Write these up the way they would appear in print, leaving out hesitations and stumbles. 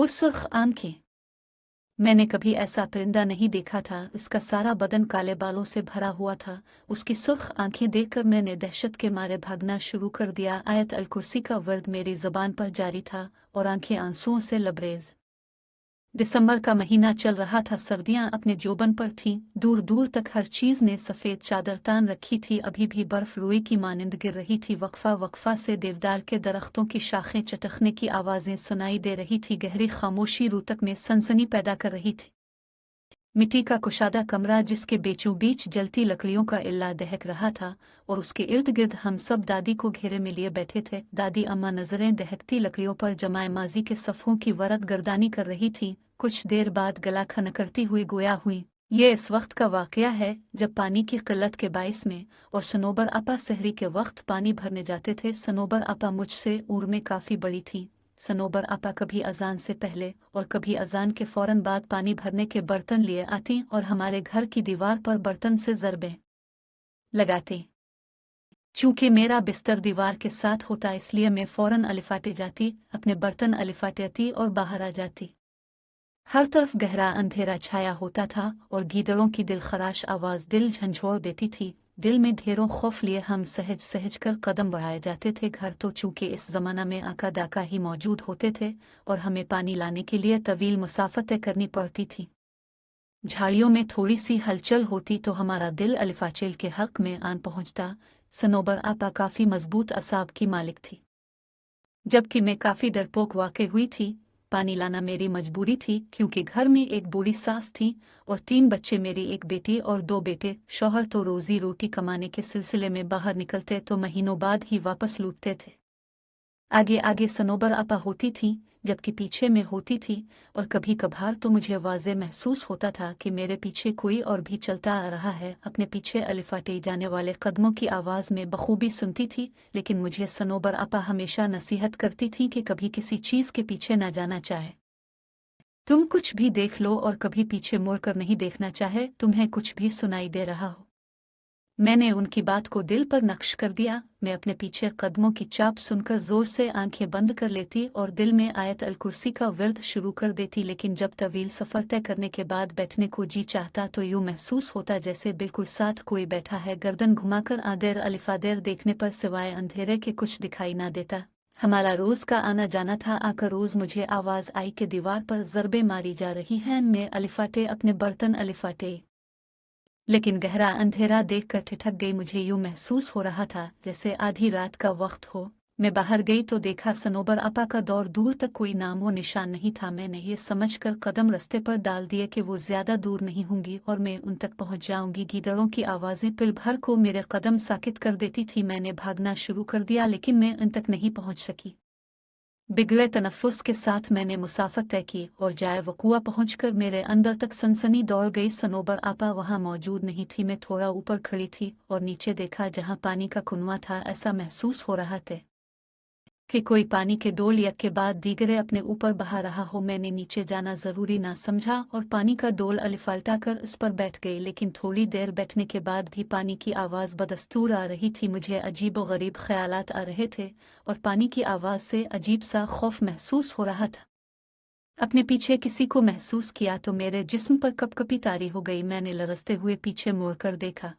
वो सुर्ख आंखें। मैंने कभी ऐसा परिंदा नहीं देखा था। उसका सारा बदन काले बालों से भरा हुआ था। उसकी सुर्ख आंखें देखकर मैंने दहशत के मारे भागना शुरू कर दिया। आयत अल कुर्सी का वर्द मेरी ज़बान पर जारी था और आंखें आंसुओं से लबरेज। दिसंबर का महीना चल रहा था। सर्दियां अपने जोबन पर थीं। दूर दूर तक हर चीज ने सफेद चादर तान रखी थी। अभी भी बर्फ रुई की मानिंद गिर रही थी। वक्फा वक्फा से देवदार के दरख्तों की शाखें चटकने की आवाजें सुनाई दे रही थी। गहरी खामोशी रूतक में सनसनी पैदा कर रही थी। मिट्टी का कुशादा कमरा जिसके बीचों बीच जलती लकड़ियों का इल्ला दहक रहा था और उसके इर्द गिर्द हम सब दादी को घेरे में लिए बैठे थे। दादी अम्मा नजरें दहकती लकड़ियों पर जमाए माजी के सफ़ों की वरत गर्दानी कर रही थी। कुछ देर बाद गला खनकरती हुई गोया हुई, ये इस वक्त का वाकया है जब पानी की किल्लत के बाइस में और सनोबर आपा सहरी के वक्त पानी भरने जाते थे। सनोबर आपा मुझसे उम्र में काफ़ी बड़ी थी। सनोबर आपा कभी अजान से पहले और कभी अजान के फौरन बाद पानी भरने के बर्तन लिए आती और हमारे घर की दीवार पर बर्तन से ज़रबे लगाती। चूंकि मेरा बिस्तर दीवार के साथ होता इसलिए मैं फौरन अलिफाटे जाती, अपने बर्तन अलिफाटेती और बाहर आ जाती। हर तरफ गहरा अंधेरा छाया होता था और गीदड़ों की दिलखराश आवाज़ दिल झंझोड़ देती थी। दिल में ढेरों खौफ लिए हम सहज सहज कर कदम बढ़ाए जाते थे घर। तो चूंकि इस ज़माना में आका दाका ही मौजूद होते थे और हमें पानी लाने के लिए तवील मुसाफत तय करनी पड़ती थी। झाड़ियों में थोड़ी सी हलचल होती तो हमारा दिल अलिफाचेल के हक में आन पहुंचता। सनोबर आपा काफ़ी मजबूत असाब की मालिक थी, जबकि मैं काफ़ी डरपोक वाक़ई हुई थी। पानी लाना मेरी मजबूरी थी क्योंकि घर में एक बूढ़ी सास थी और 3 बच्चे, मेरी एक बेटी और 2 बेटे। शौहर तो रोजी रोटी कमाने के सिलसिले में बाहर निकलते तो महीनों बाद ही वापस लौटते थे। आगे आगे सनोबर आपा होती थी जबकि पीछे मैं होती थी और कभी कभार तो मुझे वाज़े महसूस होता था कि मेरे पीछे कोई और भी चलता आ रहा है। अपने पीछे अलिफाटे जाने वाले कदमों की आवाज़ में बखूबी सुनती थी, लेकिन मुझे सनोबर आपा हमेशा नसीहत करती थी कि कभी किसी चीज़ के पीछे ना जाना चाहे। तुम कुछ भी देख लो और कभी पीछे मुड़कर नहीं देखना चाहे तुम्हें कुछ भी सुनाई दे रहा हो। मैंने उनकी बात को दिल पर नक्श कर दिया। मैं अपने पीछे कदमों की चाप सुनकर जोर से आंखें बंद कर लेती और दिल में आयत अल कुर्सी का विर्द शुरू कर देती। लेकिन जब तवील सफ़र तय करने के बाद बैठने को जी चाहता तो यूं महसूस होता जैसे बिल्कुल साथ कोई बैठा है। गर्दन घुमाकर आदेर अलिफादेर देखने पर सिवाय अंधेरे के कुछ दिखाई ना देता। हमारा रोज का आना जाना था। आकर रोज मुझे आवाज आई कि दीवार पर ज़रबे मारी जा रही हैं। मैं अलिफाटे अपने बर्तन अलिफाटे, लेकिन गहरा अंधेरा देखकर ठिठक गई। मुझे यूं महसूस हो रहा था जैसे आधी रात का वक्त हो। मैं बाहर गई तो देखा सनोबर आपा का दौर दूर तक कोई नामो निशान नहीं था। मैंने ये समझकर कदम रास्ते पर डाल दिए कि वो ज्यादा दूर नहीं होंगी और मैं उन तक पहुंच जाऊंगी। गीदड़ों की आवाजें पल भर को मेरे कदम साकित कर देती थी। मैंने भागना शुरू कर दिया लेकिन मैं उन तक नहीं पहुंच सकी। बिगड़े तनफ़ुस के साथ मैंने मुसाफत तय की और जाए वकुआ पहुंचकर मेरे अंदर तक सनसनी दौड़ गई। सनोबर आपा वहां मौजूद नहीं थी। मैं थोड़ा ऊपर खड़ी थी और नीचे देखा जहां पानी का कुनवा था। ऐसा महसूस हो रहा था कि कोई पानी के डोल एक के बाद दीगरे अपने ऊपर बहा रहा हो। मैंने नीचे जाना ज़रूरी ना समझा और पानी का डोल अलिफाल्टा कर उस पर बैठ गई। लेकिन थोड़ी देर बैठने के बाद भी पानी की आवाज़ बदस्तूर आ रही थी। मुझे अजीब व गरीब ख्यालात आ रहे थे और पानी की आवाज़ से अजीब सा खौफ महसूस हो रहा था। अपने पीछे किसी को महसूस किया तो मेरे जिस्म पर कपकपी तारी हो गई। मैंने लरजते हुए पीछे मुड़कर देखा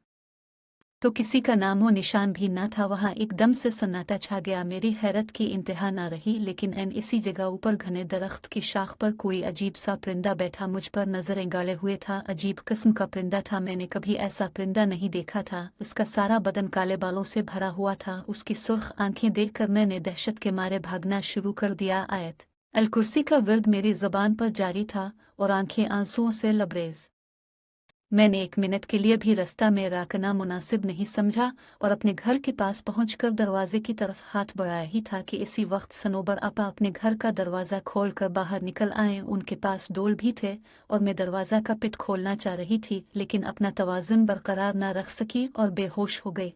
तो किसी का नामो निशान भी न था। वहां एकदम से सन्नाटा छा गया। मेरी हैरत की इंतहा न रही। लेकिन इसी जगह ऊपर घने दरख्त की शाख पर कोई अजीब सा परिंदा बैठा मुझ पर नजरें गाड़े हुए था। अजीब किस्म का परिंदा था। मैंने कभी ऐसा परिंदा नहीं देखा था। उसका सारा बदन काले बालों से भरा हुआ था। उसकी सुर्ख आंखें देखकर मैंने दहशत के मारे भागना शुरू कर दिया। आयत अल कुर्सी का विर्द मेरी जबान पर जारी था और आंखें आंसुओं से लबरेज। मैंने 1 मिनट के लिए भी रास्ता में राकना मुनासिब नहीं समझा और अपने घर के पास पहुंचकर दरवाजे की तरफ हाथ बढ़ाया ही था कि इसी वक्त सनोबर आपा अपने घर का दरवाज़ा खोलकर बाहर निकल आए। उनके पास डोल भी थे और मैं दरवाज़ा का पिट खोलना चाह रही थी लेकिन अपना तवाज़ुन बरकरार न रख सकी और बेहोश हो गई।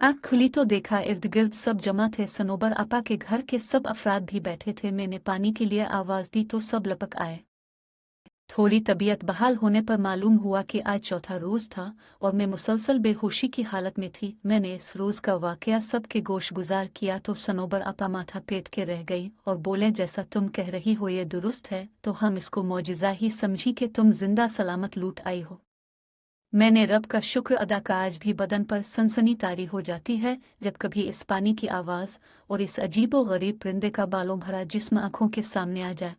आँख खुली तो देखा इर्द गिर्द सब जमा थे। सनोबर आपा के घर के सब अफराद भी बैठे थे। मैंने पानी के लिए आवाज़ दी तो सब लपक आए। थोड़ी तबीयत बहाल होने पर मालूम हुआ कि आज चौथा रोज़ था और मैं मुसलसल बेहोशी की हालत में थी। मैंने इस रोज़ का वाकया सबके गोश गुजार किया तो सनोबर आपा माथा पेट के रह गई और बोले, जैसा तुम कह रही हो ये दुरुस्त है, तो हम इसको मौजिज़ा ही समझी कि तुम जिंदा सलामत लूट आई हो। मैंने रब का शुक्र अदा का। आज भी बदन पर सनसनी तारी हो जाती है जब कभी इस पानी की आवाज़ और इस अजीबो गरीब परिंदे का बालों भरा जिस्म आंखों के सामने आ जाए।